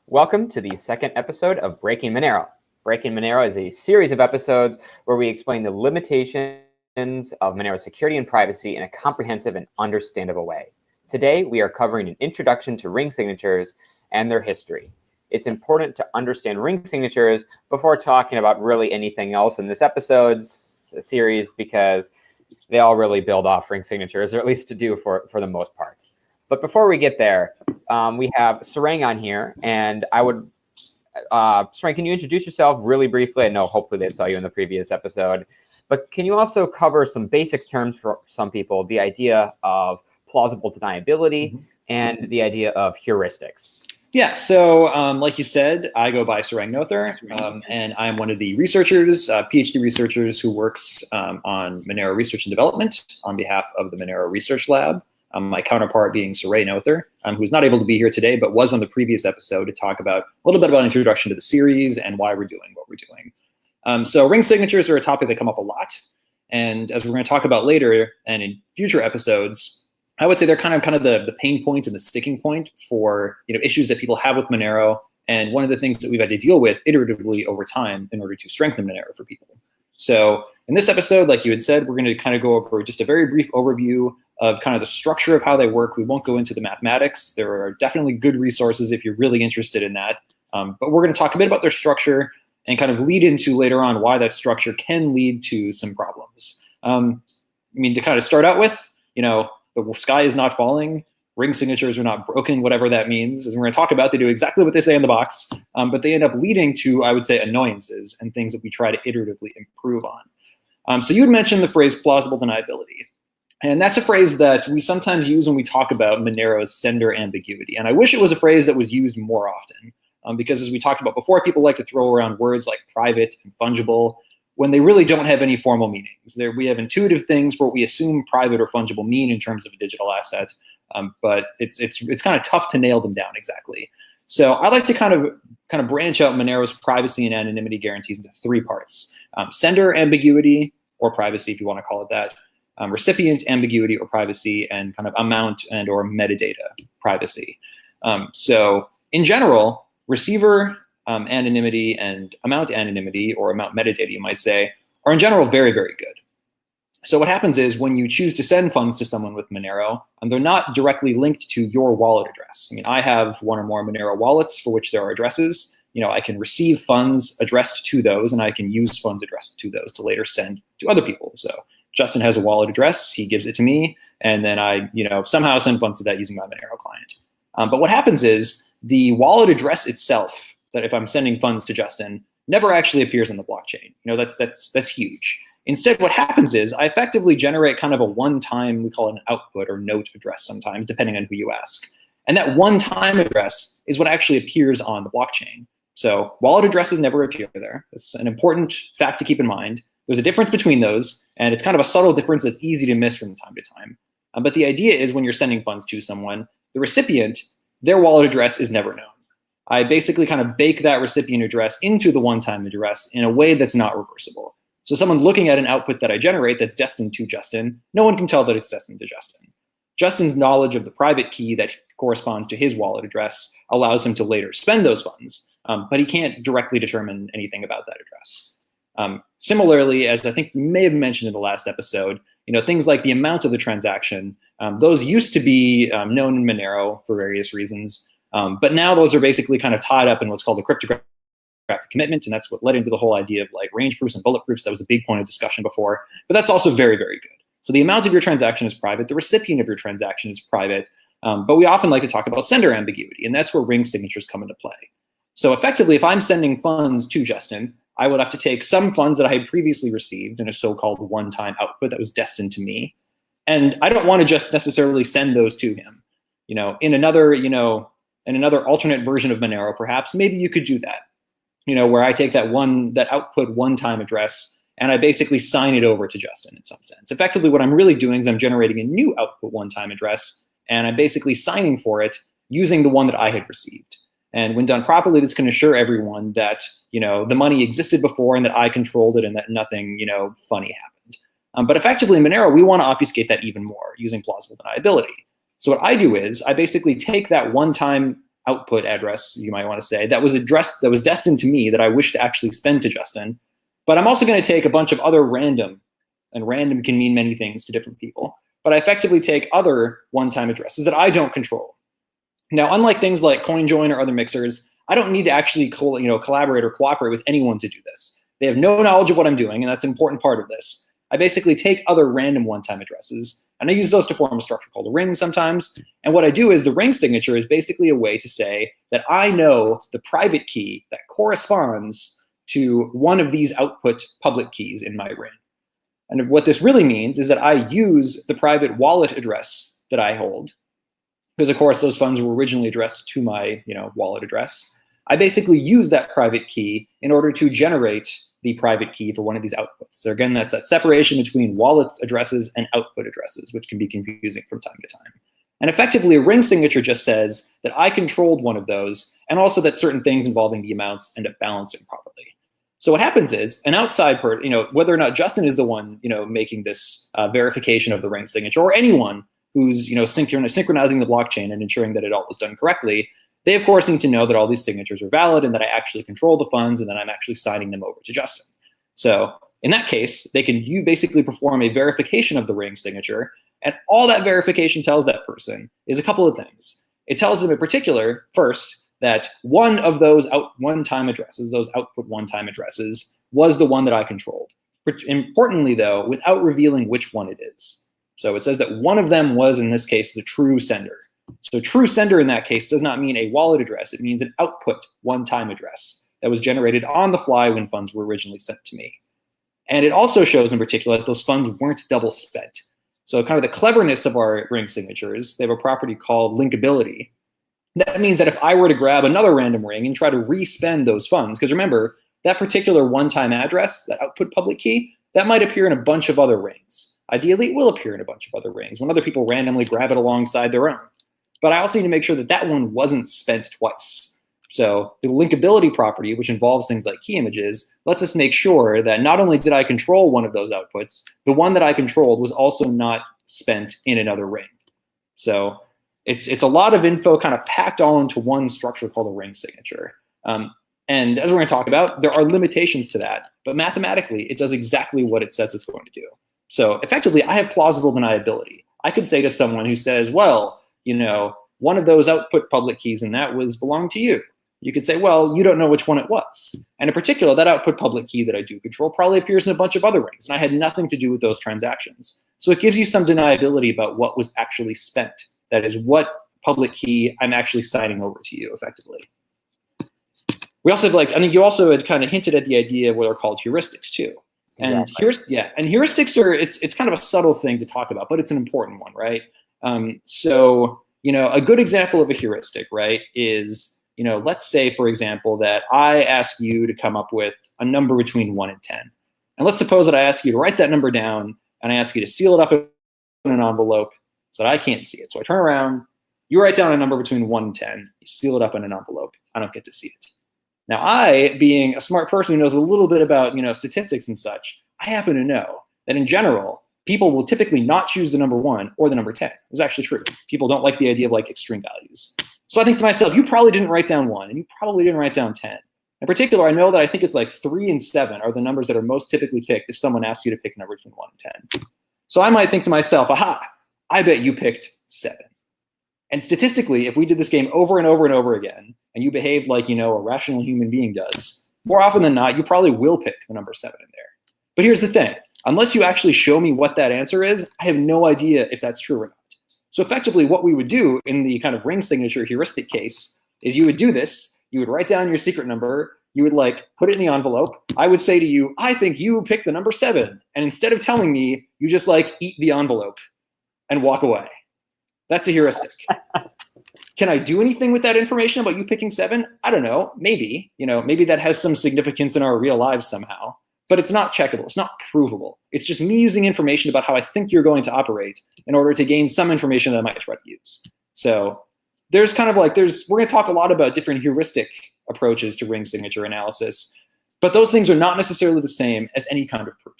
Welcome to the second episode of Breaking Monero. Breaking Monero is a series of episodes where we explain the limitations of Monero security and privacy in a comprehensive and understandable way. Today, we are covering an introduction to ring signatures and their history. It's important to understand ring signatures before talking about really anything else in this episode's series because they all really build off ring signatures, or at least to do for the most part. But before we get there, we have Sarang on here, and I would, Sarang, can you introduce yourself really briefly? I know hopefully they saw you in the previous episode, but can you also cover some basic terms for some people, the idea of plausible deniability and the idea of heuristics? Yeah, so like you said, I go by Sarang Noether, and I'm one of the researchers, PhD researchers who works on Monero research and development on behalf of the Monero Research Lab. My counterpart being Sarang Noether, who's not able to be here today, but was on the previous episode to talk about a little bit about introduction to the series and why we're doing what we're doing. So ring signatures are a topic that come up a lot. And as we're going to talk about later and in future episodes, I would say they're kind of the pain point and the sticking point for issues that people have with Monero. And one of the things that we've had to deal with iteratively over time in order to strengthen Monero for people. So in this episode, like you had said, we're going to kind of go over just a very brief overview of kind of the structure of how they work. We won't go into the mathematics. There are definitely good resources if you're really interested in that. But we're going to talk a bit about their structure and kind of lead into later on why that structure can lead to some problems. To kind of start out with, the sky is not falling. Ring signatures are not broken, whatever that means. As we're going to talk about, they do exactly what they say in the box, but they end up leading to, I would say, annoyances and things that we try to iteratively improve on. So you had mentioned the phrase plausible deniability. And that's a phrase that we sometimes use when we talk about Monero's sender ambiguity. And I wish it was a phrase that was used more often, because as we talked about before, people like to throw around words like private and fungible when they really don't have any formal meanings. We have intuitive things for what we assume private or fungible mean in terms of a digital asset, but it's kind of tough to nail them down exactly. So I like to kind of branch out Monero's privacy and anonymity guarantees into three parts: sender ambiguity, or privacy if you want to call it that, recipient ambiguity or privacy, and kind of amount and or metadata privacy. So in general, receiver anonymity and amount anonymity, or amount metadata, you might say, are in general very, very good. So what happens is when you choose to send funds to someone with Monero, they're not directly linked to your wallet address. I have one or more Monero wallets for which there are addresses. I can receive funds addressed to those, and I can use funds addressed to those to later send to other people. So Justin has a wallet address, he gives it to me, and then I, somehow send funds to that using my Monero client. But what happens is the wallet address itself, that if I'm sending funds to Justin, never actually appears on the blockchain. That's huge. Instead, what happens is I effectively generate kind of a one-time, we call it an output or note address sometimes, depending on who you ask. And that one-time address is what actually appears on the blockchain. So wallet addresses never appear there. It's an important fact to keep in mind. There's a difference between those, and it's kind of a subtle difference that's easy to miss from time to time. But the idea is when you're sending funds to someone, the recipient, their wallet address is never known. I basically kind of bake that recipient address into the one-time address in a way that's not reversible. So someone looking at an output that I generate that's destined to Justin, no one can tell that it's destined to Justin. Justin's knowledge of the private key that corresponds to his wallet address allows him to later spend those funds, but he can't directly determine anything about that address. Similarly, as I think we may have mentioned in the last episode, things like the amount of the transaction, those used to be known in Monero for various reasons, but now those are basically kind of tied up in what's called a cryptographic commitment, and that's what led into the whole idea of like range proofs and bullet proofs. That was a big point of discussion before, but that's also very, very good. So the amount of your transaction is private, the recipient of your transaction is private, but we often like to talk about sender ambiguity, and that's where ring signatures come into play. So effectively, if I'm sending funds to Justin, I would have to take some funds that I had previously received in a so-called one-time output that was destined to me. And I don't want to just necessarily send those to him. In another alternate version of Monero, perhaps, maybe you could do that. Where I take that output one-time address and I basically sign it over to Justin in some sense. Effectively, what I'm really doing is I'm generating a new output one-time address, and I'm basically signing for it using the one that I had received. And when done properly, this can assure everyone that the money existed before and that I controlled it and that nothing funny happened. But effectively in Monero, we want to obfuscate that even more using plausible deniability. So what I do is I basically take that one-time output address, you might want to say, that was destined to me that I wish to actually spend to Justin. But I'm also going to take a bunch of other random, and random can mean many things to different people. But I effectively take other one-time addresses that I don't control. Now, unlike things like CoinJoin or other mixers, I don't need to actually collaborate or cooperate with anyone to do this. They have no knowledge of what I'm doing, and that's an important part of this. I basically take other random one-time addresses, and I use those to form a structure called a ring sometimes. And what I do is the ring signature is basically a way to say that I know the private key that corresponds to one of these output public keys in my ring. And what this really means is that I use the private wallet address that I hold, because of course those funds were originally addressed to my wallet address. I basically use that private key in order to generate the private key for one of these outputs. So again, that's that separation between wallet addresses and output addresses, which can be confusing from time to time. And effectively, a ring signature just says that I controlled one of those, and also that certain things involving the amounts end up balancing properly. So what happens is an outside person, whether or not Justin is the one, making this verification of the ring signature, or anyone who's, synchronizing the blockchain and ensuring that it all was done correctly, they of course need to know that all these signatures are valid and that I actually control the funds and that I'm actually signing them over to Justin. So in that case, you basically perform a verification of the ring signature, and all that verification tells that person is a couple of things. It tells them in particular, first, that one of those one-time addresses, those output one-time addresses, was the one that I controlled. Importantly though, without revealing which one it is. So it says that one of them was, in this case, the true sender. So true sender in that case does not mean a wallet address. It means an output one-time address that was generated on the fly when funds were originally sent to me. And it also shows in particular that those funds weren't double spent. So kind of the cleverness of our ring signatures, they have a property called linkability. That means that if I were to grab another random ring and try to re-spend those funds, because remember, that particular one-time address, that output public key, that might appear in a bunch of other rings. Ideally, it will appear in a bunch of other rings when other people randomly grab it alongside their own. But I also need to make sure that that one wasn't spent twice. So the linkability property, which involves things like key images, lets us make sure that not only did I control one of those outputs, the one that I controlled was also not spent in another ring. So it's a lot of info kind of packed all into one structure called a ring signature. And as we're going to talk about, there are limitations to that. But mathematically, it does exactly what it says it's going to do. So effectively, I have plausible deniability. I could say to someone who says, well, one of those output public keys in that belonged to you. You could say, well, you don't know which one it was. And in particular, that output public key that I do control probably appears in a bunch of other rings, and I had nothing to do with those transactions. So it gives you some deniability about what was actually spent. That is, what public key I'm actually signing over to you effectively. We also have, I think you also had kind of hinted at the idea of what are called heuristics too. And heuristics are, it's kind of a subtle thing to talk about, but it's an important one, right? So, a good example of a heuristic, right, is, let's say, for example, that I ask you to come up with a number between 1 and 10. And let's suppose that I ask you to write that number down, and I ask you to seal it up in an envelope so that I can't see it. So I turn around, you write down a number between 1 and 10, you seal it up in an envelope. I don't get to see it. Now, I, being a smart person who knows a little bit about, statistics and such, I happen to know that in general, people will typically not choose the number 1 or the number 10. It's actually true. People don't like the idea of extreme values. So I think to myself, you probably didn't write down 1, and you probably didn't write down 10. In particular, I know that I think it's 3 and 7 are the numbers that are most typically picked if someone asks you to pick a number between 1 and 10. So I might think to myself, aha, I bet you picked 7. And statistically, if we did this game over and over and over again, and you behaved like, a rational human being does, more often than not, you probably will pick the number 7 in there. But here's the thing. Unless you actually show me what that answer is, I have no idea if that's true or not. So effectively, what we would do in the kind of ring signature heuristic case is you would do this. You would write down your secret number. You would put it in the envelope. I would say to you, I think you picked the number 7. And instead of telling me, you just eat the envelope and walk away. That's a heuristic. Can I do anything with that information about you picking 7? I don't know. Maybe. Maybe that has some significance in our real lives somehow. But it's not checkable. It's not provable. It's just me using information about how I think you're going to operate in order to gain some information that I might try to use. So there's kind of we're going to talk a lot about different heuristic approaches to ring signature analysis, but those things are not necessarily the same as any kind of proof.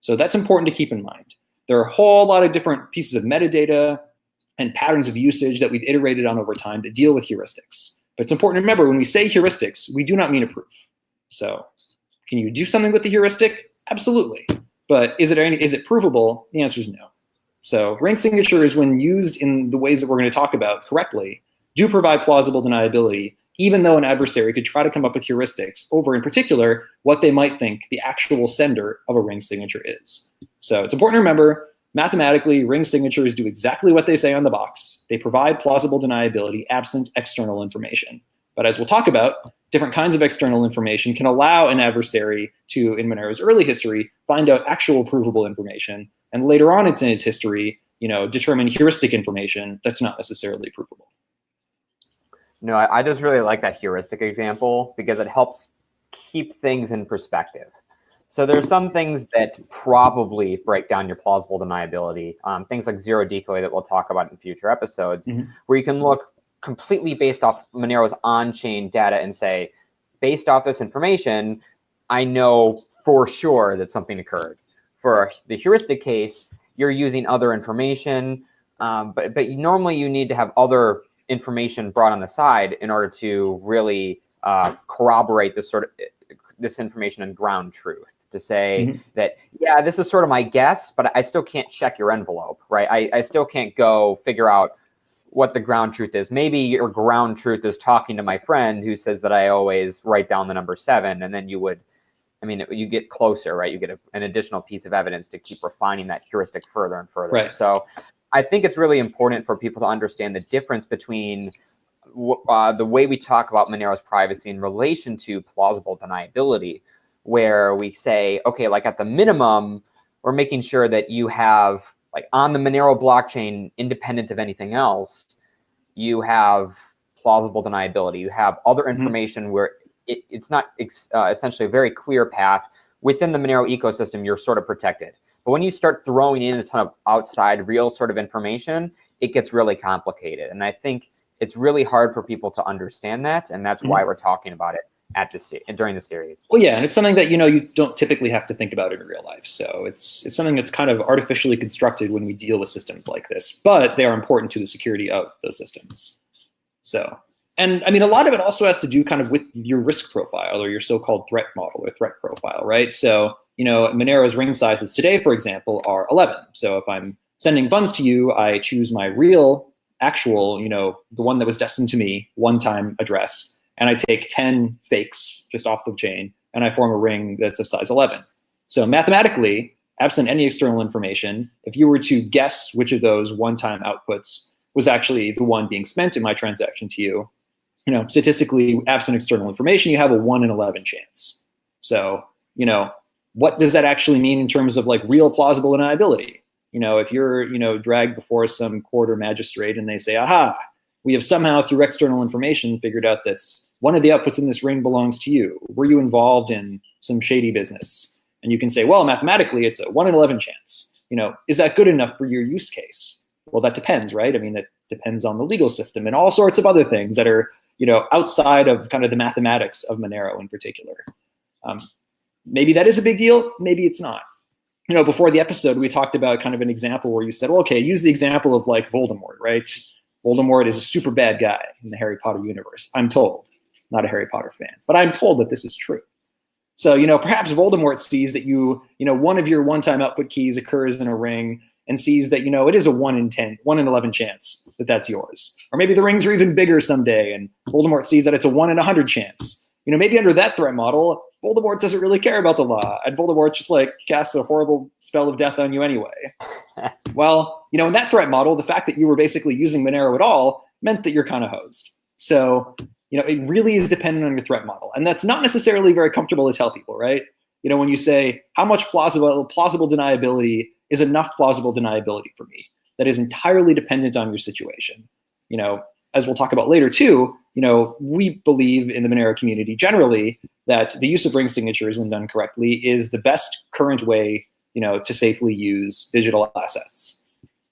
So that's important to keep in mind. There are a whole lot of different pieces of metadata and patterns of usage that we've iterated on over time that deal with heuristics. But it's important to remember when we say heuristics, we do not mean a proof. So can you do something with the heuristic? Absolutely. But is it provable? The answer is no. So ring signatures, when used in the ways that we're going to talk about correctly, do provide plausible deniability, even though an adversary could try to come up with heuristics over, in particular, what they might think the actual sender of a ring signature is. So it's important to remember, mathematically, ring signatures do exactly what they say on the box. They provide plausible deniability absent external information. But as we'll talk about, different kinds of external information can allow an adversary to, in Monero's early history, find out actual provable information, and later on in its history, determine heuristic information that's not necessarily provable. No, I just really like that heuristic example because it helps keep things in perspective. So there's some things that probably break down your plausible deniability, things like zero decoy that we'll talk about in future episodes, where you can look completely based off Monero's on-chain data and say, based off this information, I know for sure that something occurred. For the heuristic case, you're using other information, but normally you need to have other information brought on the side in order to really corroborate this information and ground truth. To say that, yeah, this is sort of my guess, but I still can't check your envelope, right? I still can't go figure out what the ground truth is. Maybe your ground truth is talking to my friend who says that I always write down the number 7, and then you get closer, right? You get an additional piece of evidence to keep refining that heuristic further and further. Right. So I think it's really important for people to understand the difference between the way we talk about Monero's privacy in relation to plausible deniability, where we say, okay, like at the minimum, we're making sure that you have, like on the Monero blockchain, independent of anything else, you have plausible deniability. You have other information where it's not essentially a very clear path. Within the Monero ecosystem, you're sort of protected. But when you start throwing in a ton of outside real sort of information, it gets really complicated. And I think it's really hard for people to understand that. And that's why we're talking about it during the series. Well, yeah, and it's something that you don't typically have to think about in real life. So it's something that's kind of artificially constructed when we deal with systems like this, but they are important to the security of those systems. So, and I mean, a lot of it also has to do kind of with your risk profile or your so-called threat model or threat profile, right? So, Monero's ring sizes today, for example, are 11. So if I'm sending funds to you, I choose my real, actual, the one that was destined to me, one-time address, and I take 10 fakes just off the chain, and I form a ring that's of size 11. So mathematically, absent any external information, if you were to guess which of those one-time outputs was actually the one being spent in my transaction to you, statistically, absent external information, you have a 1 in 11 chance. So, what does that actually mean in terms of like real plausible deniability? If you're, dragged before some court or magistrate and they say, aha, we have somehow through external information figured out that one of the outputs in this ring belongs to you. Were you involved in some shady business? And you can say, well, mathematically, it's a 1 in 11 chance. Is that good enough for your use case? Well, that depends, right? I mean, that depends on the legal system and all sorts of other things that are, outside of kind of the mathematics of Monero in particular. Maybe that is a big deal. Maybe it's not. Before the episode, we talked about kind of an example where you said, well, okay, use the example of like Voldemort, right? Voldemort is a super bad guy in the Harry Potter universe. I'm told, not a Harry Potter fan, but I'm told that this is true. So, perhaps Voldemort sees that one of your one-time output keys occurs in a ring and sees that, it is a 1 in 11 chance that that's yours. Or maybe the rings are even bigger someday and Voldemort sees that it's a 1 in 100 chance. Maybe under that threat model, Voldemort doesn't really care about the law, and Voldemort just like casts a horrible spell of death on you anyway. Well, in that threat model, the fact that you were basically using Monero at all meant that you're kind of hosed. So, it really is dependent on your threat model, and that's not necessarily very comfortable to tell people, right? When you say how much plausible deniability is enough plausible deniability for me, that is entirely dependent on your situation. As we'll talk about later too, we believe in the Monero community generally that the use of ring signatures, when done correctly, is the best current way, to safely use digital assets.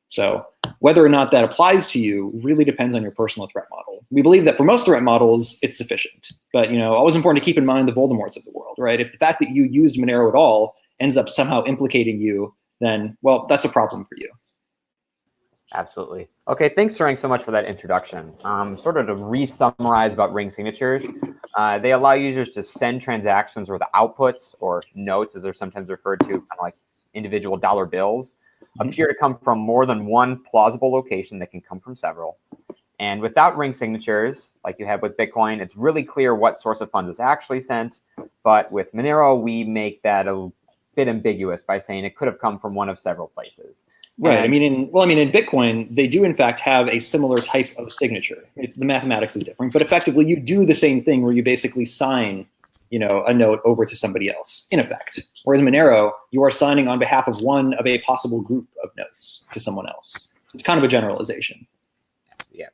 So whether or not that applies to you really depends on your personal threat model. We believe that for most threat models, it's sufficient. But, always important to keep in mind the Voldemorts of the world, right? If the fact that you used Monero at all ends up somehow implicating you, then, well, that's a problem for you. Absolutely. Okay, thanks, Sarang, so much for that introduction. Sort of to re-summarize about ring signatures, they allow users to send transactions where the outputs, or notes as they're sometimes referred to, kind of like individual dollar bills, appear to come from more than one plausible location that can come from several. And without ring signatures, like you have with Bitcoin, it's really clear what source of funds is actually sent. But with Monero, we make that a bit ambiguous by saying it could have come from one of several places. Right. And, in Bitcoin, they do in fact have a similar type of signature. The mathematics is different, but effectively you do the same thing where you basically sign, a note over to somebody else, in effect. Whereas Monero, you are signing on behalf of one of a possible group of notes to someone else. So it's kind of a generalization. Yeah.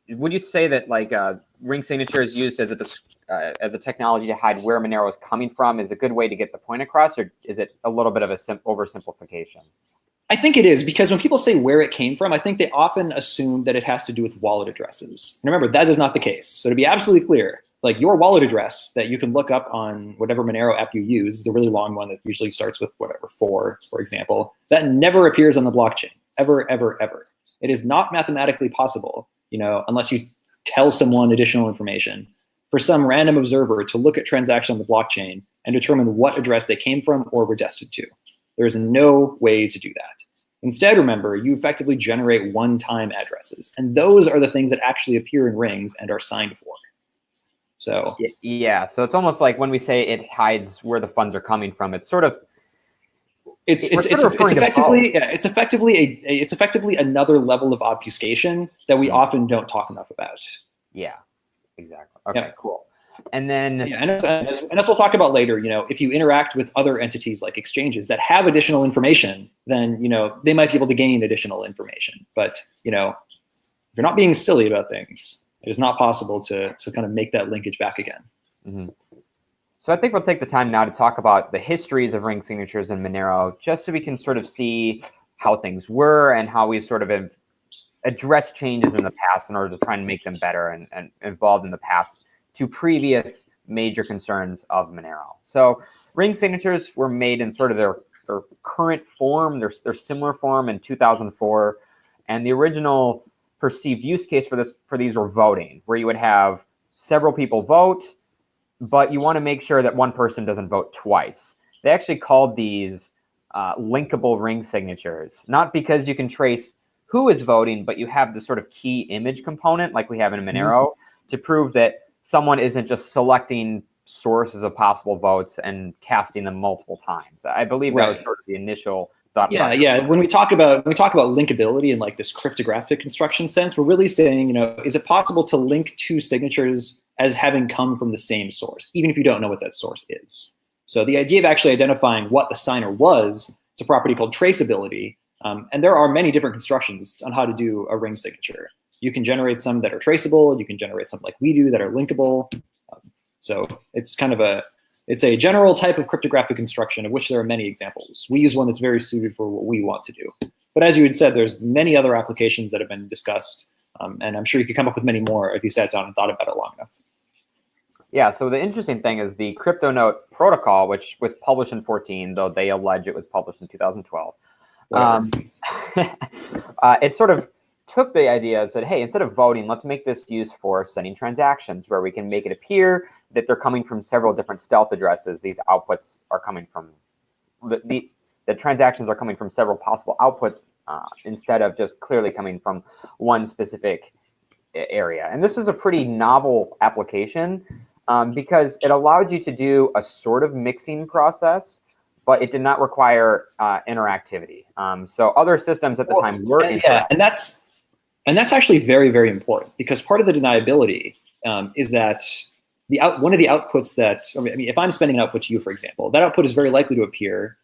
Would you say that ring signature is used as a technology to hide where Monero is coming from is a good way to get the point across, or is it a little bit of a oversimplification? I think it is, because when people say where it came from, I think they often assume that it has to do with wallet addresses. And remember, that is not the case. So to be absolutely clear, your wallet address that you can look up on whatever Monero app you use, the really long one that usually starts with 4, for example, that never appears on the blockchain, ever, ever, ever. It is not mathematically possible, unless you tell someone additional information, for some random observer to look at transactions on the blockchain and determine what address they came from or were destined to. There is no way to do that. Instead, remember, you effectively generate one-time addresses, and those are the things that actually appear in rings and are signed for. So yeah, so it's almost like when we say it hides where the funds are coming from, it's sort of it's effectively another level of obfuscation that we often don't talk enough about. Yeah, exactly. Okay, cool. And then, and as we'll talk about later, if you interact with other entities like exchanges that have additional information, then they might be able to gain additional information. But if you're not being silly about things, it is not possible to kind of make that linkage back again. Mm-hmm. So I think we'll take the time now to talk about the histories of ring signatures in Monero, just so we can sort of see how things were and how we sort of addressed changes in the past in order to try and make them better and evolved in the past to previous major concerns of Monero. So ring signatures were made in sort of their current form, their similar form in 2004. And the original perceived use case for these were voting, where you would have several people vote, but you want to make sure that one person doesn't vote twice. They actually called these linkable ring signatures, not because you can trace who is voting, but you have the sort of key image component like we have in Monero to prove that someone isn't just selecting sources of possible votes and casting them multiple times. I believe that was sort of the initial thought process. Yeah. When we talk about linkability in like this cryptographic construction sense, we're really saying, is it possible to link two signatures as having come from the same source, even if you don't know what that source is? So the idea of actually identifying what the signer was, it's a property called traceability. And there are many different constructions on how to do a ring signature. You can generate some that are traceable. You can generate some like we do that are linkable. So it's kind of it's a general type of cryptographic construction of which there are many examples. We use one that's very suited for what we want to do. But as you had said, there's many other applications that have been discussed. And I'm sure you could come up with many more if you sat down and thought about it long enough. Yeah, so the interesting thing is the CryptoNote protocol, which was published in 2014, though they allege it was published in 2012. It sort of took the idea and said, hey, instead of voting, let's make this used for sending transactions where we can make it appear that they're coming from several different stealth addresses. These outputs are coming from, the transactions are coming from several possible outputs instead of just clearly coming from one specific area. And this is a pretty novel application because it allowed you to do a sort of mixing process, but it did not require interactivity. So other systems at the time were interactive. And that's actually very, very important, because part of the deniability is that one of the outputs that, if I'm sending an output to you, for example, that output is very likely to appear,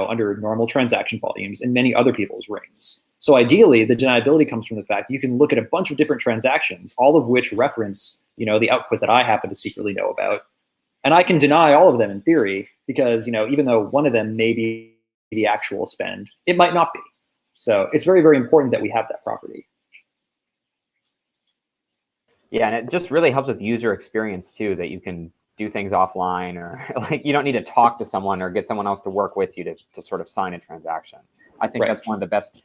under normal transaction volumes in many other people's rings. So ideally, the deniability comes from the fact that you can look at a bunch of different transactions, all of which reference, the output that I happen to secretly know about. And I can deny all of them in theory, because, even though one of them may be the actual spend, it might not be. So it's very, very important that we have that property. Yeah, and it just really helps with user experience too, that you can do things offline, or like you don't need to talk to someone or get someone else to work with you to sort of sign a transaction. I think that's one of the best.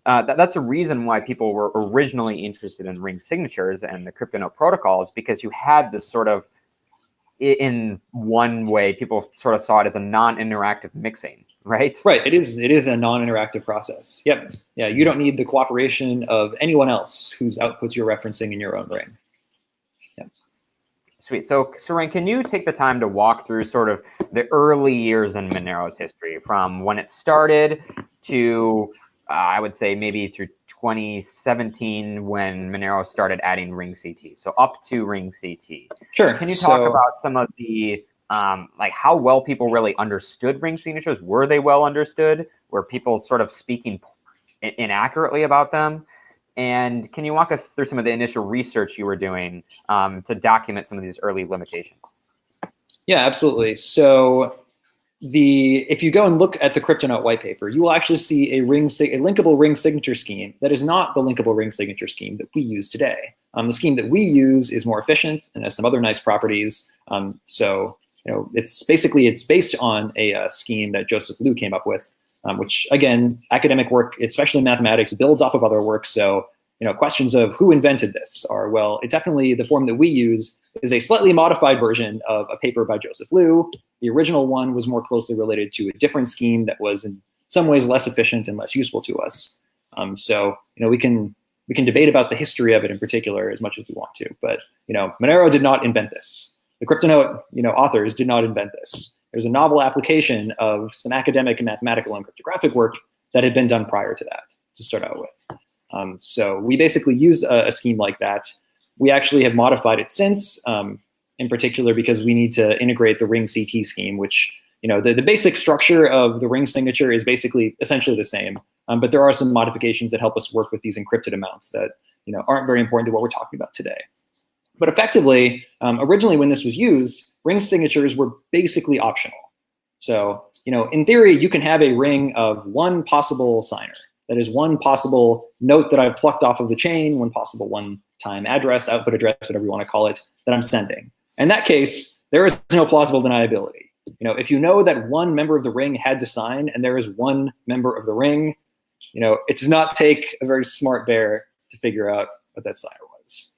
That's a reason why people were originally interested in ring signatures and the CryptoNote protocols, because you had this sort of, in one way, people sort of saw it as a non-interactive mixing, right? Right. It is a non-interactive process. Yep. Yeah. You don't need the cooperation of anyone else whose outputs you're referencing in your own ring. Yep. Sweet. So, Seren, can you take the time to walk through sort of the early years in Monero's history, from when it started to, I would say maybe through 2017 when Monero started adding ring CT. So up to ring CT. Sure. Can you talk about some of the, like how well people really understood ring signatures? Were they well understood? Were people sort of speaking inaccurately about them? And can you walk us through some of the initial research you were doing to document some of these early limitations? Yeah, absolutely. So if you go and look at the CryptoNote white paper, you will actually see a linkable ring signature scheme that is not the linkable ring signature scheme that we use today. The scheme that we use is more efficient and has some other nice properties. So it's based on a scheme that Joseph Liu came up with, which again, academic work, especially mathematics, builds off of other work. So questions of who invented this are, well, it definitely, the form that we use is a slightly modified version of a paper by Joseph Liu. The original one was more closely related to a different scheme that was in some ways less efficient and less useful to us. So we can debate about the history of it in particular as much as we want to, but Monero did not invent this. The CryptoNote authors did not invent this. There's a novel application of some academic and mathematical and cryptographic work that had been done prior to that to start out with. So we basically use a scheme like that. We actually have modified it since, in particular because we need to integrate the ring CT scheme, which, the basic structure of the ring signature is essentially the same. But there are some modifications that help us work with these encrypted amounts that, aren't very important to what we're talking about today. But effectively, originally when this was used, ring signatures were basically optional. So, in theory, you can have a ring of one possible signer. That is one possible note that I've plucked off of the chain, one possible one-time address, output address, whatever you want to call it, that I'm sending. In that case, there is no plausible deniability. If you know that one member of the ring had to sign and there is one member of the ring, it does not take a very smart bear to figure out what that signer was.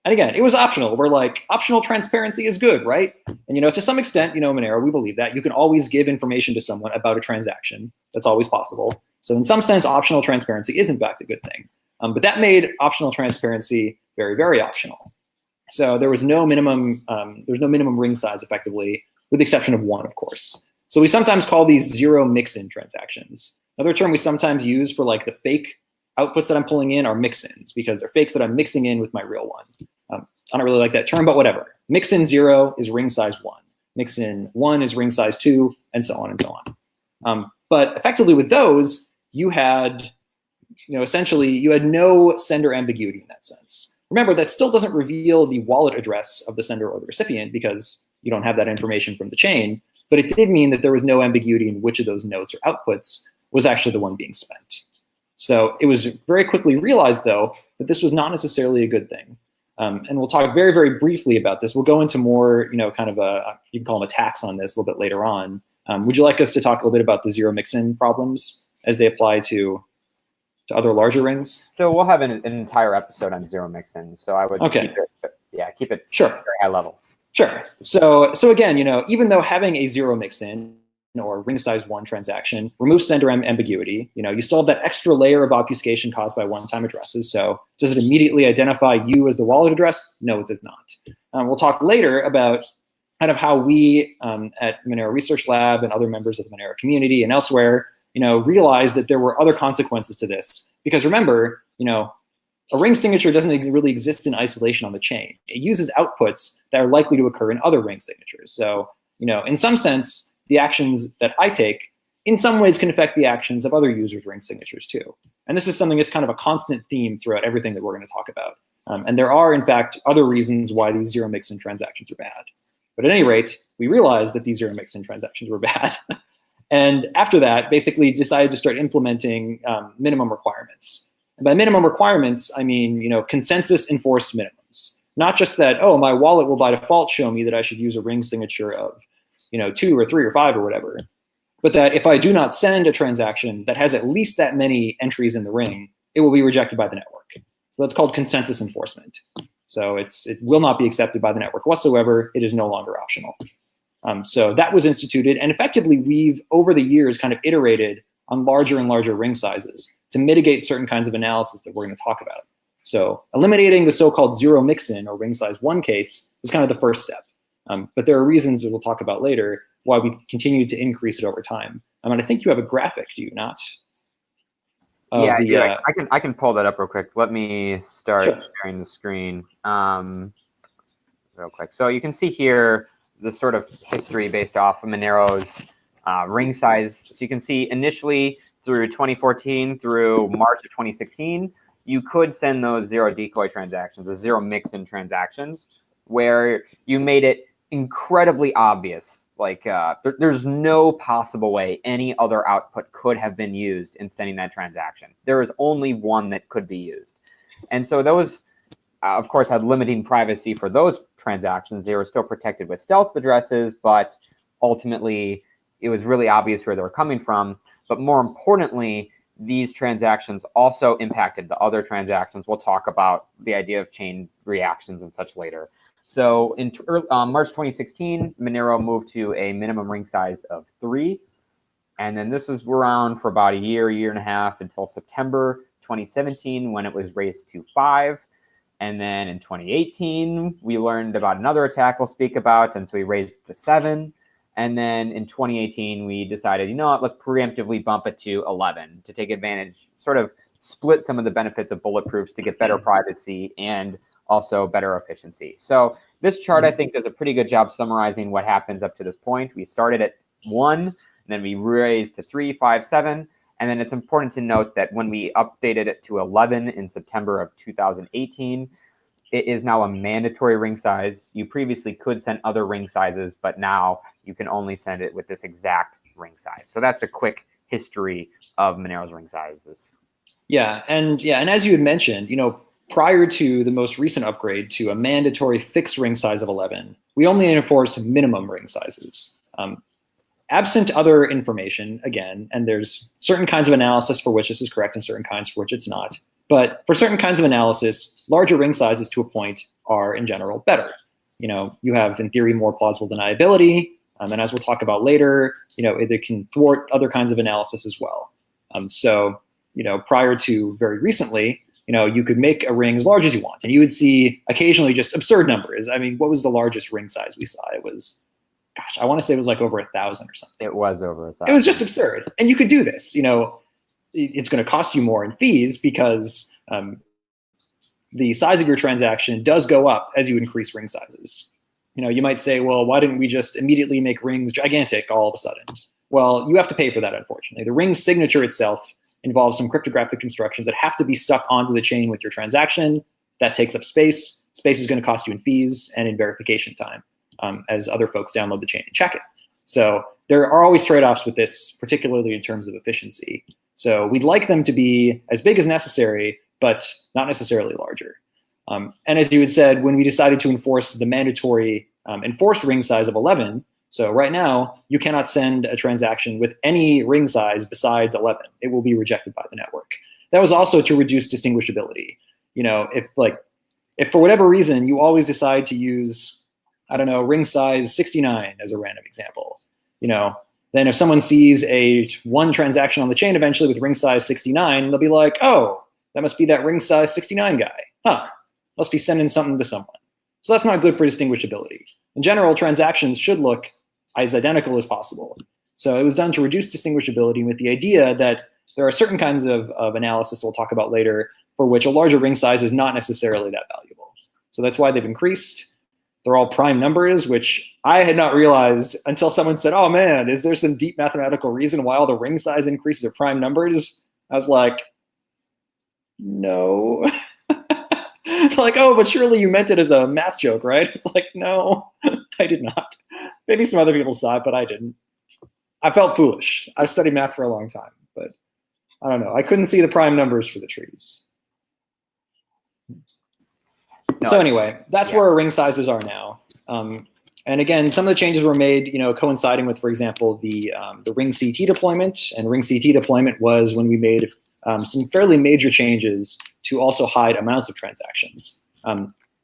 And again, it was optional. We're like, optional transparency is good, right? And to some extent, Monero, we believe that. You can always give information to someone about a transaction. That's always possible. So in some sense, optional transparency is in fact a good thing. But that made optional transparency very, very optional. So there was no minimum, ring size effectively, with the exception of one, of course. So we sometimes call these zero mix-in transactions. Another term we sometimes use for like the fake outputs that I'm pulling in are mix-ins, because they're fakes that I'm mixing in with my real one. I don't really like that term, but whatever. Mix-in 0 is ring size 1. Mix-in 1 is ring size 2, and so on and so on. But effectively with those, you had, essentially you had no sender ambiguity in that sense. Remember, that still doesn't reveal the wallet address of the sender or the recipient because you don't have that information from the chain, but it did mean that there was no ambiguity in which of those notes or outputs was actually the one being spent. So it was very quickly realized, though, that this was not necessarily a good thing. And we'll talk very, very briefly about this. We'll go into more, kind of you can call them attacks on this a little bit later on. Would you like us to talk a little bit about the zero mix-in problems as they apply to other larger rings? So we'll have an entire episode on zero mix-in. So I would keep it sure, very high level. Sure. So again, even though having a zero mix-in or ring size 1 transaction removes sender ambiguity, you still have that extra layer of obfuscation caused by one-time addresses. So does it immediately identify you as the wallet address? No, it does not. We'll talk later about kind of how we at Monero Research Lab and other members of the Monero community and elsewhere, realized that there were other consequences to this. Because remember, a ring signature doesn't really exist in isolation on the chain. It uses outputs that are likely to occur in other ring signatures. So, in some sense, the actions that I take in some ways can affect the actions of other users' ring signatures too. And this is something that's kind of a constant theme throughout everything that we're going to talk about. And there are, in fact, other reasons why these zero mix-in transactions are bad. But at any rate, we realized that these zero mix-in transactions were bad. And after that, basically decided to start implementing minimum requirements. And by minimum requirements, I mean, consensus enforced minimums. Not just that, oh, my wallet will by default show me that I should use a ring signature of 2 or 3 or 5 or whatever. but that if I do not send a transaction that has at least that many entries in the ring, it will be rejected by the network. So that's called consensus enforcement. So it will not be accepted by the network whatsoever. It is no longer optional. So that was instituted, and effectively we've, over the years, kind of iterated on larger and larger ring sizes to mitigate certain kinds of analysis that we're going to talk about. So eliminating the so-called zero mix-in or ring size 1 case was kind of the first step. But there are reasons that we'll talk about later why we continue to increase it over time. And I think you have a graphic, do you not? Yeah, I can pull that up real quick. Let me start Sure. sharing the screen real quick. So you can see here the sort of history based off of Monero's ring size. So you can see initially through 2014 through March of 2016, you could send those zero decoy transactions, the zero mix-in transactions, where you made it incredibly obvious. Like there's no possible way any other output could have been used in sending that transaction. There is only one that could be used. And so those, of course, had limiting privacy for those transactions. They were still protected with stealth addresses, but ultimately it was really obvious where they were coming from. But more importantly, these transactions also impacted the other transactions. We'll talk about the idea of chain reactions and such later. So in March 2016, Monero moved to a minimum ring size of 3. And then this was around for about a year and a half until September 2017 when it was raised to 5. And then in 2018, we learned about another attack we'll speak about, and so we raised it to 7. And then in 2018, we decided, you know what, let's preemptively bump it to 11 to take advantage, sort of split some of the benefits of bulletproofs to get better privacy and also better efficiency. So this chart, I think, does a pretty good job summarizing what happens up to this point. We started at 1, and then we raised to 3, 5, 7. And then it's important to note that when we updated it to 11 in September of 2018, it is now a mandatory ring size. You previously could send other ring sizes, but now you can only send it with this exact ring size. So that's a quick history of Monero's ring sizes. Yeah, and as you had mentioned, prior to the most recent upgrade to a mandatory fixed ring size of 11, we only enforced minimum ring sizes. Absent other information, again, and there's certain kinds of analysis for which this is correct and certain kinds for which it's not. But for certain kinds of analysis, larger ring sizes to a point are in general better. You have, in theory, more plausible deniability. And as we'll talk about later, it can thwart other kinds of analysis as well. So prior to very recently, you could make a ring as large as you want, and you would see occasionally just absurd numbers. I mean, what was the largest ring size we saw? It was, I want to say it was like over 1,000 or something. It was over 1,000. It was just absurd. And you could do this. It's going to cost you more in fees because the size of your transaction does go up as you increase ring sizes. You might say, well, why didn't we just immediately make rings gigantic all of a sudden? Well, you have to pay for that, unfortunately. The ring signature itself involves some cryptographic constructions that have to be stuck onto the chain with your transaction. That takes up space. Space is going to cost you in fees and in verification time as other folks download the chain and check it. So there are always trade-offs with this, particularly in terms of efficiency. So we'd like them to be as big as necessary, but not necessarily larger. And as you had said, when we decided to enforce the mandatory enforced ring size of 11, so right now, you cannot send a transaction with any ring size besides 11. It will be rejected by the network. That was also to reduce distinguishability. If for whatever reason you always decide to use, I don't know, ring size 69 as a random example, then if someone sees one transaction on the chain eventually with ring size 69, they'll be like, oh, that must be that ring size 69 guy. Huh, must be sending something to someone. So that's not good for distinguishability. In general, transactions should look as identical as possible. So it was done to reduce distinguishability with the idea that there are certain kinds of analysis we'll talk about later for which a larger ring size is not necessarily that valuable. So that's why they've increased. They're all prime numbers, which I had not realized until someone said, oh man, is there some deep mathematical reason why all the ring size increases are prime numbers? I was like, no. Like, oh, but surely you meant it as a math joke, right? It's like, no, I did not. Maybe some other people saw it, but I didn't. I felt foolish. I've studied math for a long time, but I don't know. I couldn't see the prime numbers for the trees. So anyway, that's where our ring sizes are now. And again, some of the changes were made, coinciding with, for example, the ring CT deployment. And ring CT deployment was when we made some fairly major changes to also hide amounts of transactions.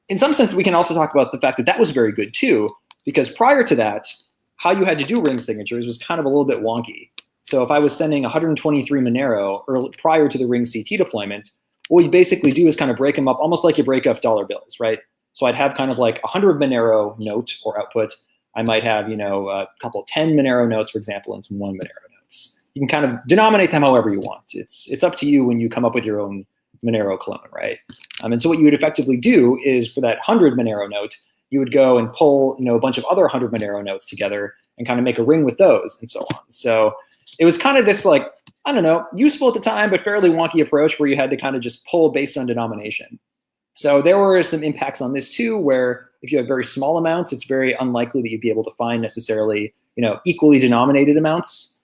In some sense, we can also talk about the fact that that was very good too, because prior to that, how you had to do ring signatures was kind of a little bit wonky. So if I was sending 123 Monero prior to the ring CT deployment, what you basically do is kind of break them up almost like you break up dollar bills, right? So I'd have kind of like 100 Monero note or output. I might have, a couple 10 Monero notes, for example, and some 1 Monero notes. You can kind of denominate them however you want. It's up to you when you come up with your own Monero clone, right? And so what you would effectively do is for that 100 Monero note, you would go and pull, a bunch of other 100 Monero notes together and kind of make a ring with those and so on. So it was kind of this useful at the time, but fairly wonky approach where you had to kind of just pull based on denomination. So there were some impacts on this too, where if you have very small amounts, it's very unlikely that you'd be able to find necessarily, equally denominated amounts,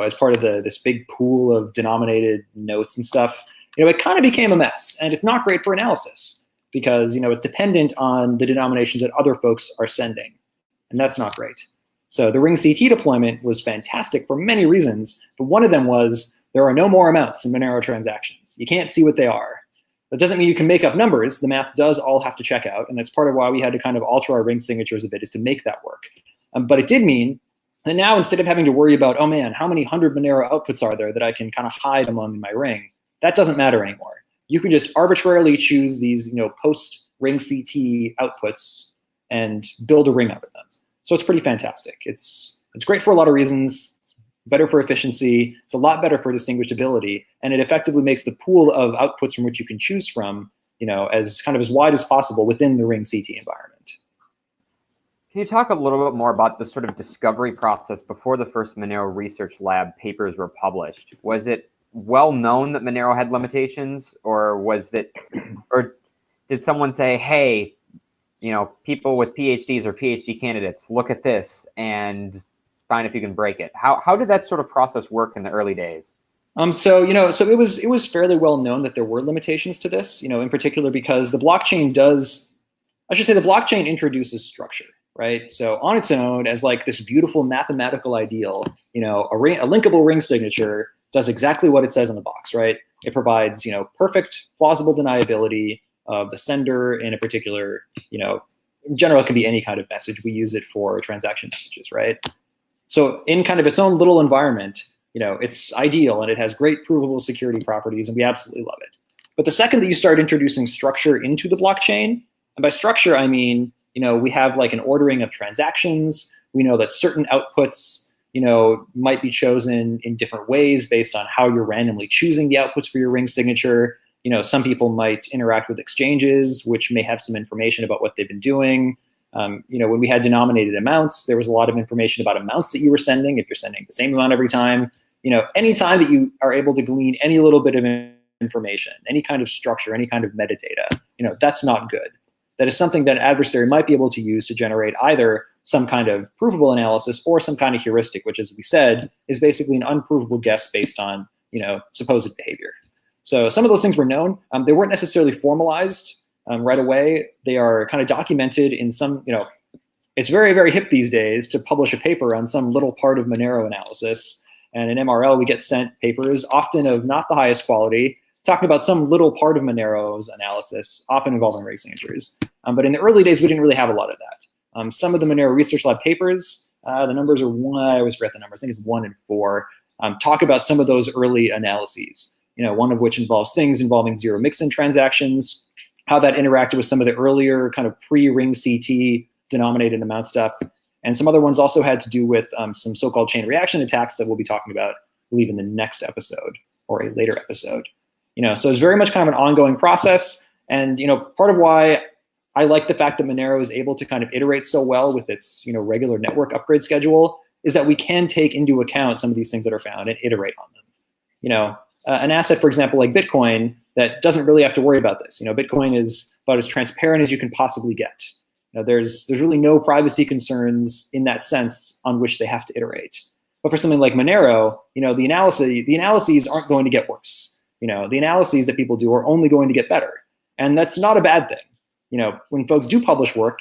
as part of this big pool of denominated notes and stuff. It kind of became a mess, and it's not great for analysis because, it's dependent on the denominations that other folks are sending, and that's not great. So the ring CT deployment was fantastic for many reasons, but one of them was there are no more amounts in Monero transactions. You can't see what they are. That doesn't mean you can make up numbers. The math does all have to check out, and that's part of why we had to kind of alter our ring signatures a bit, is to make that work. But it did mean that now, instead of having to worry about, oh man, how many 100 Monero outputs are there that I can kind of hide among my ring, that doesn't matter anymore. You can just arbitrarily choose these, post-ring CT outputs and build a ring out of them. So it's pretty fantastic. It's great for a lot of reasons. It's better for efficiency. It's a lot better for distinguishability, and it effectively makes the pool of outputs from which you can choose from, as wide as possible within the ring CT environment. Can you talk a little bit more about the sort of discovery process before the first Monero Research Lab papers were published? Was it well known that Monero had limitations, or did someone say, hey, people with PhDs or PhD candidates, look at this and find if you can break it? How did that sort of process work in the early days? So it was fairly well known that there were limitations to this, in particular because the blockchain introduces structure, right? So on its own, as like this beautiful mathematical ideal, a linkable ring signature does exactly what it says on the box, right? It provides, perfect plausible deniability of the sender in a particular, in general, it can be any kind of message. We use it for transaction messages, right? So in kind of its own little environment, it's ideal and it has great provable security properties, and we absolutely love it. But the second that you start introducing structure into the blockchain, and by structure, I mean, we have like an ordering of transactions. We know that certain outputs, might be chosen in different ways based on how you're randomly choosing the outputs for your ring signature. Some people might interact with exchanges, which may have some information about what they've been doing. When we had denominated amounts, there was a lot of information about amounts that you were sending, if you're sending the same amount every time. Any time that you are able to glean any little bit of information, any kind of structure, any kind of metadata, that's not good. That is something that an adversary might be able to use to generate either some kind of provable analysis or some kind of heuristic, which, as we said, is basically an unprovable guess based on, supposed behavior. So some of those things were known. They weren't necessarily formalized right away. They are kind of documented in some, it's very, very hip these days to publish a paper on some little part of Monero analysis. And in MRL, we get sent papers, often of not the highest quality, talking about some little part of Monero's analysis, often involving ring signatures. But in the early days, we didn't really have a lot of that. Some of the Monero Research Lab papers, the numbers are I always forget the numbers, I think it's 1 and 4, talk about some of those early analyses. One of which involves things involving zero mixin transactions, how that interacted with some of the earlier kind of pre-ring CT denominated amount stuff. And some other ones also had to do with some so-called chain reaction attacks that we'll be talking about, I believe, in the next episode or a later episode. So it's very much kind of an ongoing process. And, part of why I like the fact that Monero is able to kind of iterate so well with its, regular network upgrade schedule is that we can take into account some of these things that are found and iterate on them. An asset, for example, like Bitcoin, that doesn't really have to worry about this. Bitcoin is about as transparent as you can possibly get. There's really no privacy concerns in that sense on which they have to iterate. But for something like Monero, the analyses aren't going to get worse. The analyses that people do are only going to get better. And that's not a bad thing. When folks do publish work,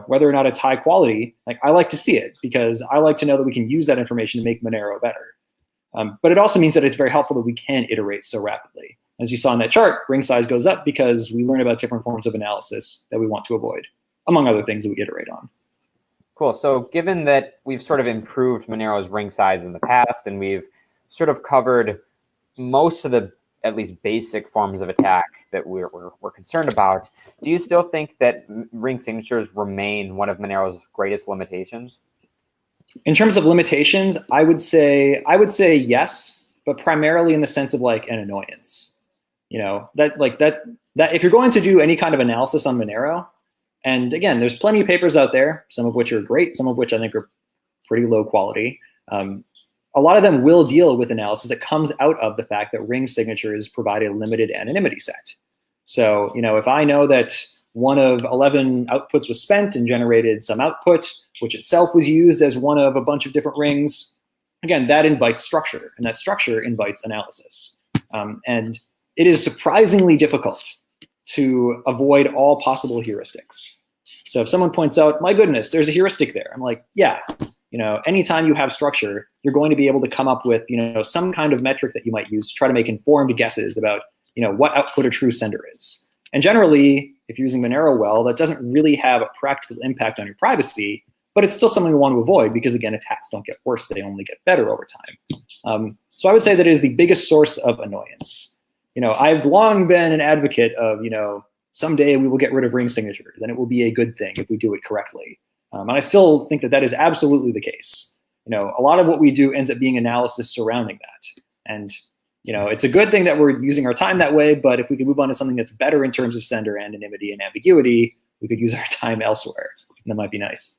whether or not it's high quality, like I like to see it because I like to know that we can use that information to make Monero better. But it also means that it's very helpful that we can iterate so rapidly. As you saw in that chart, ring size goes up because we learn about different forms of analysis that we want to avoid, among other things that we iterate on. Cool. So given that we've sort of improved Monero's ring size in the past, and we've sort of covered most of the at least basic forms of attack that we're concerned about, do you still think that ring signatures remain one of Monero's greatest limitations? In terms of limitations, I would say yes, but primarily in the sense of like an annoyance. That if you're going to do any kind of analysis on Monero, and again, there's plenty of papers out there, some of which are great, some of which I think are pretty low quality. A lot of them will deal with analysis that comes out of the fact that ring signatures provide a limited anonymity set. So, if I know that one of 11 outputs was spent and generated some output, which itself was used as one of a bunch of different rings, again, that invites structure, and that structure invites analysis. And it is surprisingly difficult to avoid all possible heuristics. So if someone points out, my goodness, there's a heuristic there, I'm like, yeah, anytime you have structure, you're going to be able to come up with, some kind of metric that you might use to try to make informed guesses about, what output a true sender is. And generally, if you're using Monero well, that doesn't really have a practical impact on your privacy, but it's still something we want to avoid because, again, attacks don't get worse, they only get better over time. So I would say that it is the biggest source of annoyance. I've long been an advocate of, someday we will get rid of ring signatures and it will be a good thing if we do it correctly. And I still think that that is absolutely the case. A lot of what we do ends up being analysis surrounding that. And, it's a good thing that we're using our time that way, but if we could move on to something that's better in terms of sender anonymity and ambiguity, we could use our time elsewhere. And that might be nice.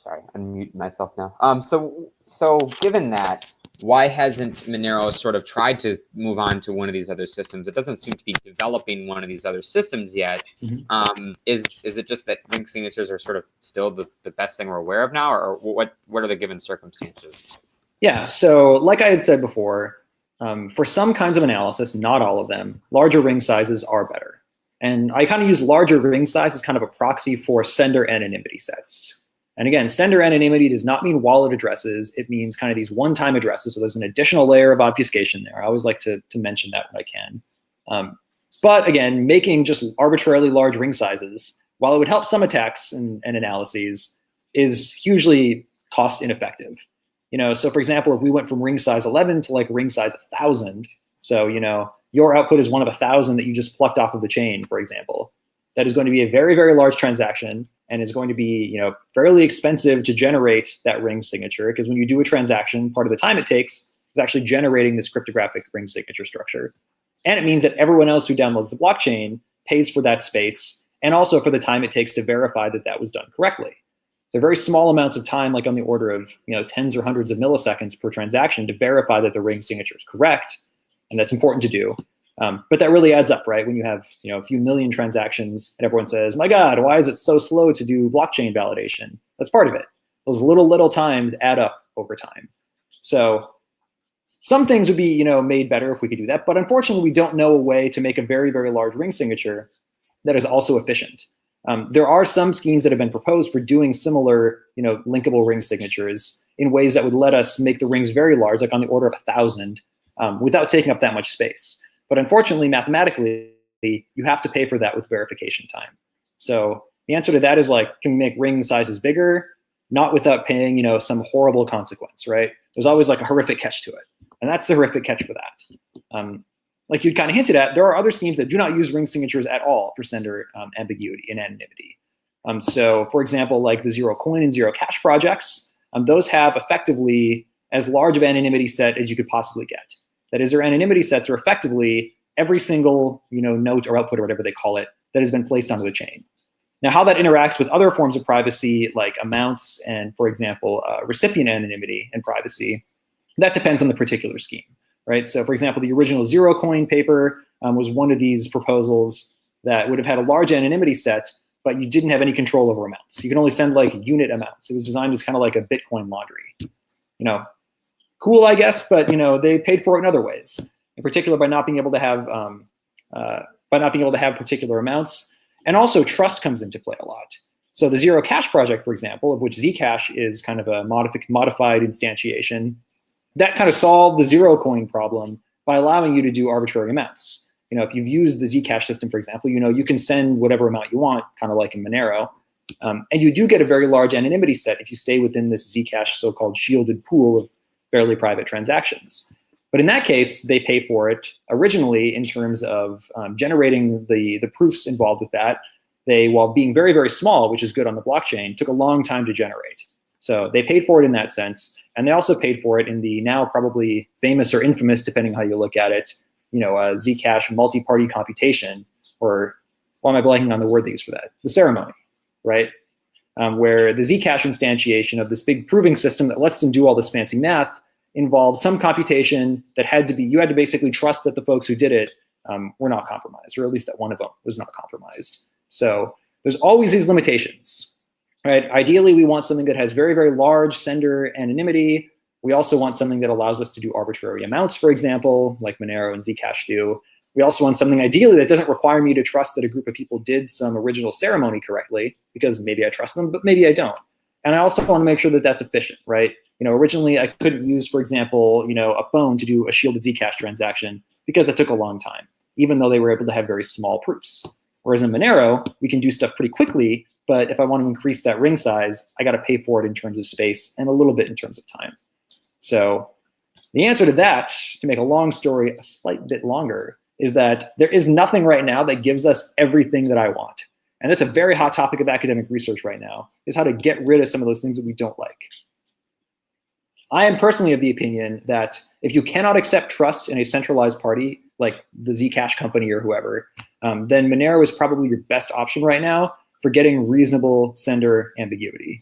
Sorry, unmute myself now. So given that, why hasn't Monero sort of tried to move on to one of these other systems? It doesn't seem to be developing one of these other systems yet. Mm-hmm. Is it just that ring signatures are sort of still the best thing we're aware of now, or what are the given circumstances? Yeah, so like I had said before, for some kinds of analysis, not all of them, larger ring sizes are better. And I kind of use larger ring size as kind of a proxy for sender anonymity sets. And again, sender anonymity does not mean wallet addresses. It means kind of these one-time addresses. So there's an additional layer of obfuscation there. I always like to mention that when I can. But again, making just arbitrarily large ring sizes, while it would help some attacks and analyses, is hugely cost ineffective. So for example, if we went from ring size 11 to like ring size 1,000, so your output is one of 1,000 that you just plucked off of the chain, for example, that is going to be a very, very large transaction. And is going to be, fairly expensive to generate that ring signature, because when you do a transaction, part of the time it takes is actually generating this cryptographic ring signature structure. And it means that everyone else who downloads the blockchain pays for that space, and also for the time it takes to verify that that was done correctly. They're very small amounts of time, like on the order of tens or hundreds of milliseconds per transaction, to verify that the ring signature is correct, and that's important to do. But that really adds up, right? When you have a few million transactions and everyone says, my God, why is it so slow to do blockchain validation? That's part of it. Those little times add up over time. So some things would be made better if we could do that. But unfortunately, we don't know a way to make a very, very large ring signature that is also efficient. There are some schemes that have been proposed for doing similar linkable ring signatures in ways that would let us make the rings very large, like on the order of 1,000, without taking up that much space. But unfortunately, mathematically, you have to pay for that with verification time. So the answer to that is like, can we make ring sizes bigger? Not without paying, some horrible consequence, right? There's always like a horrific catch to it. And that's the horrific catch for that. Like you'd kind of hinted at, there are other schemes that do not use ring signatures at all for sender ambiguity and anonymity. So for example, like the Zero Coin and Zero Cash projects, those have effectively as large of anonymity set as you could possibly get. That is, their anonymity sets are effectively every single note or output or whatever they call it that has been placed onto the chain. Now, how that interacts with other forms of privacy, like amounts and, for example, recipient anonymity and privacy, that depends on the particular scheme, right? So, for example, the original Zero Coin paper was one of these proposals that would have had a large anonymity set, but you didn't have any control over amounts. You can only send like unit amounts. It was designed as kind of like a Bitcoin laundry. Cool, I guess, but they paid for it in other ways. In particular, by not being able to have particular amounts. And also trust comes into play a lot. So the Zero Cash project, for example, of which Zcash is kind of a modified instantiation, that kind of solved the zero coin problem by allowing you to do arbitrary amounts. If you've used the Zcash system, for example, you can send whatever amount you want, kind of like in Monero. And you do get a very large anonymity set if you stay within this Zcash so-called shielded pool of fairly private transactions. But in that case, they pay for it originally in terms of generating the proofs involved with that. They, while being very, very small, which is good on the blockchain, took a long time to generate. So they paid for it in that sense. And they also paid for it in the now probably famous or infamous, depending how you look at it, Zcash multi-party computation, or why am I blanking on the word they use for that? The ceremony, right? Where the Zcash instantiation of this big proving system that lets them do all this fancy math involved some computation that you had to basically trust that the folks who did it were not compromised, or at least that one of them was not compromised. So there's always these limitations, right? Ideally, we want something that has very, very large sender anonymity. We also want something that allows us to do arbitrary amounts, for example, like Monero and Zcash do. We also want something ideally that doesn't require me to trust that a group of people did some original ceremony correctly, because maybe I trust them, but maybe I don't. And I also want to make sure that that's efficient, right? Originally I couldn't use, for example, a phone to do a shielded Zcash transaction because it took a long time, even though they were able to have very small proofs. Whereas in Monero, we can do stuff pretty quickly, but if I want to increase that ring size, I got to pay for it in terms of space and a little bit in terms of time. So the answer to that, to make a long story a slight bit longer, is that there is nothing right now that gives us everything that I want. And that's a very hot topic of academic research right now, is how to get rid of some of those things that we don't like. I am personally of the opinion that if you cannot accept trust in a centralized party, like the Zcash company or whoever, then Monero is probably your best option right now for getting reasonable sender ambiguity.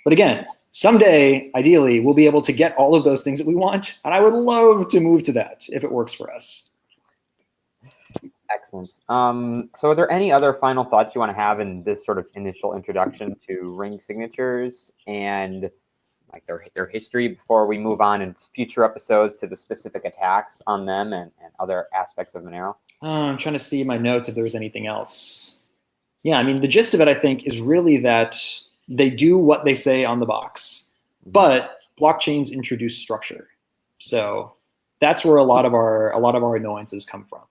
But again, someday, ideally, we'll be able to get all of those things that we want, and I would love to move to that if it works for us. Excellent. So are there any other final thoughts you want to have in this sort of initial introduction to ring signatures and like their history before we move on in future episodes to the specific attacks on them and other aspects of Monero? I'm trying to see in my notes if there's anything else. Yeah, I mean, the gist of it, I think, is really that they do what they say on the box, but blockchains introduce structure. So that's where a lot of our annoyances come from.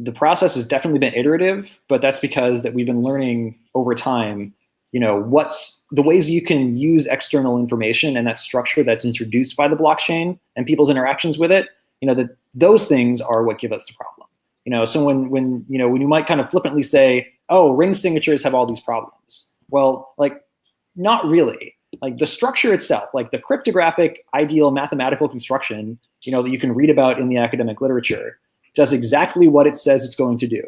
The process has definitely been iterative, but that's because that we've been learning over time, what's the ways you can use external information and that structure that's introduced by the blockchain and people's interactions with it, that those things are what give us the problem. So when you might kind of flippantly say, oh, ring signatures have all these problems. Well, like, not really. Like the structure itself, like the cryptographic ideal mathematical construction, that you can read about in the academic literature, does exactly what it says it's going to do.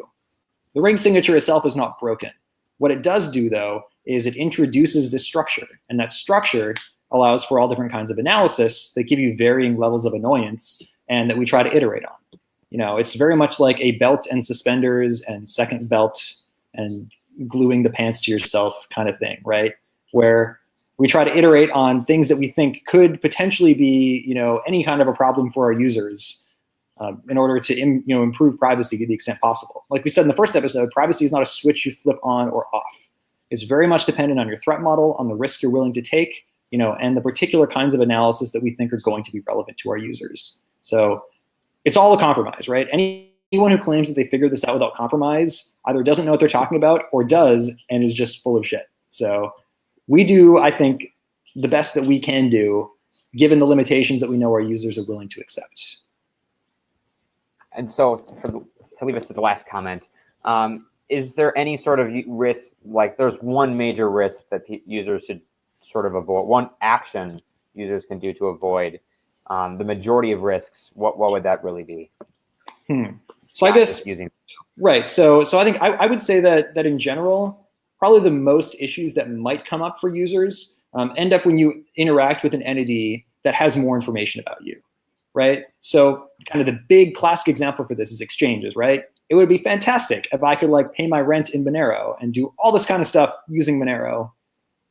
The ring signature itself is not broken. What it does do, though, is it introduces this structure, and that structure allows for all different kinds of analysis that give you varying levels of annoyance and that we try to iterate on. It's very much like a belt and suspenders and second belt and gluing the pants to yourself kind of thing, right? Where we try to iterate on things that we think could potentially be, any kind of a problem for our users, in order to improve privacy to the extent possible. Like we said in the first episode, privacy is not a switch you flip on or off. It's very much dependent on your threat model, on the risk you're willing to take, and the particular kinds of analysis that we think are going to be relevant to our users. So it's all a compromise, right? Anyone who claims that they figured this out without compromise either doesn't know what they're talking about or does and is just full of shit. So we do, I think, the best that we can do given the limitations that we know our users are willing to accept. And so to leave us to the last comment, is there any sort of risk, like there's one major risk that users should sort of avoid, one action users can do to avoid the majority of risks? What would that really be? So I guess, right. So I think I would say that in general, probably the most issues that might come up for users end up when you interact with an entity that has more information about you. Right? So kind of the big classic example for this is exchanges, right? It would be fantastic if I could pay my rent in Monero and do all this kind of stuff using Monero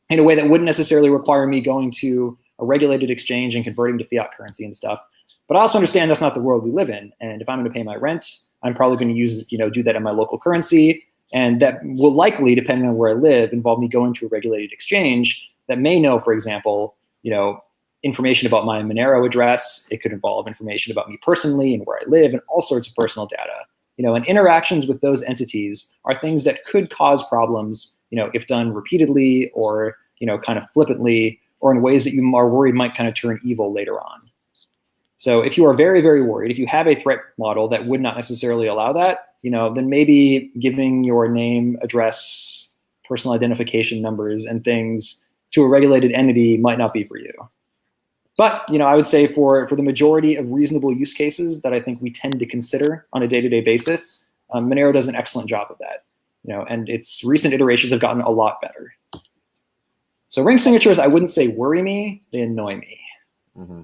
in a way that wouldn't necessarily require me going to a regulated exchange and converting to fiat currency and stuff. But I also understand that's not the world we live in. And if I'm going to pay my rent, I'm probably going to do that in my local currency. And that will likely, depending on where I live, involve me going to a regulated exchange that may know, for example, information about my Monero address. It could involve information about me personally and where I live and all sorts of personal data. And interactions with those entities are things that could cause problems, if done repeatedly or, kind of flippantly, or in ways that you are worried might kind of turn evil later on. So if you are very, very worried, if you have a threat model that would not necessarily allow that, then maybe giving your name, address, personal identification numbers, and things to a regulated entity might not be for you. But I would say for the majority of reasonable use cases that I think we tend to consider on a day-to-day basis, Monero does an excellent job of that. And its recent iterations have gotten a lot better. So ring signatures, I wouldn't say worry me; they annoy me. Mm-hmm.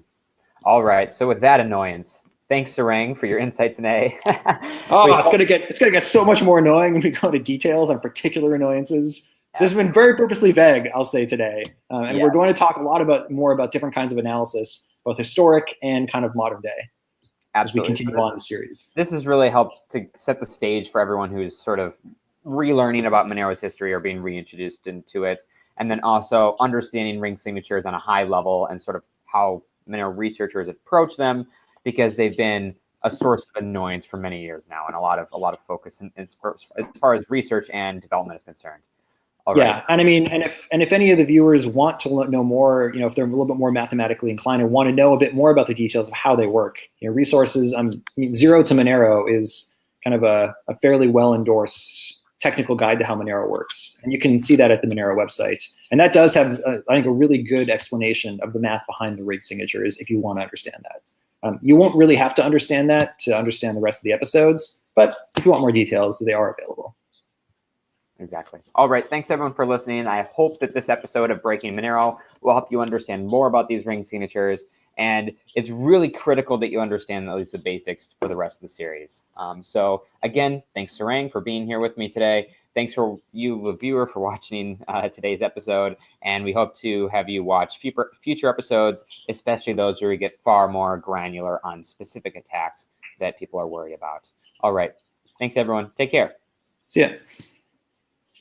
All right. So with that annoyance, thanks, Sarang, for your insight today. It's gonna get so much more annoying when we go into details on particular annoyances. This has been very purposely vague, I'll say today, and we're going to talk a lot more about different kinds of analysis, both historic and kind of modern day, as we continue on the series. This has really helped to set the stage for everyone who's sort of relearning about Monero's history or being reintroduced into it, and then also understanding ring signatures on a high level and sort of how Monero researchers approach them, because they've been a source of annoyance for many years now, and a lot of focus as far as research and development is concerned. Yeah, and I mean, and if any of the viewers want to know more, if they're a little bit more mathematically inclined and want to know a bit more about the details of how they work, resources. Zero to Monero is kind of a fairly well endorsed technical guide to how Monero works, and you can see that at the Monero website. And that does have, I think, a really good explanation of the math behind the ring signatures if you want to understand that. You won't really have to understand that to understand the rest of the episodes, but if you want more details, they are available. Exactly. All right. Thanks, everyone, for listening. I hope that this episode of Breaking Monero will help you understand more about these ring signatures. And it's really critical that you understand at least the basics for the rest of the series. So again, thanks, Sarang, for being here with me today. Thanks for you, the viewer, for watching today's episode. And we hope to have you watch future episodes, especially those where we get far more granular on specific attacks that people are worried about. All right. Thanks, everyone. Take care. See ya.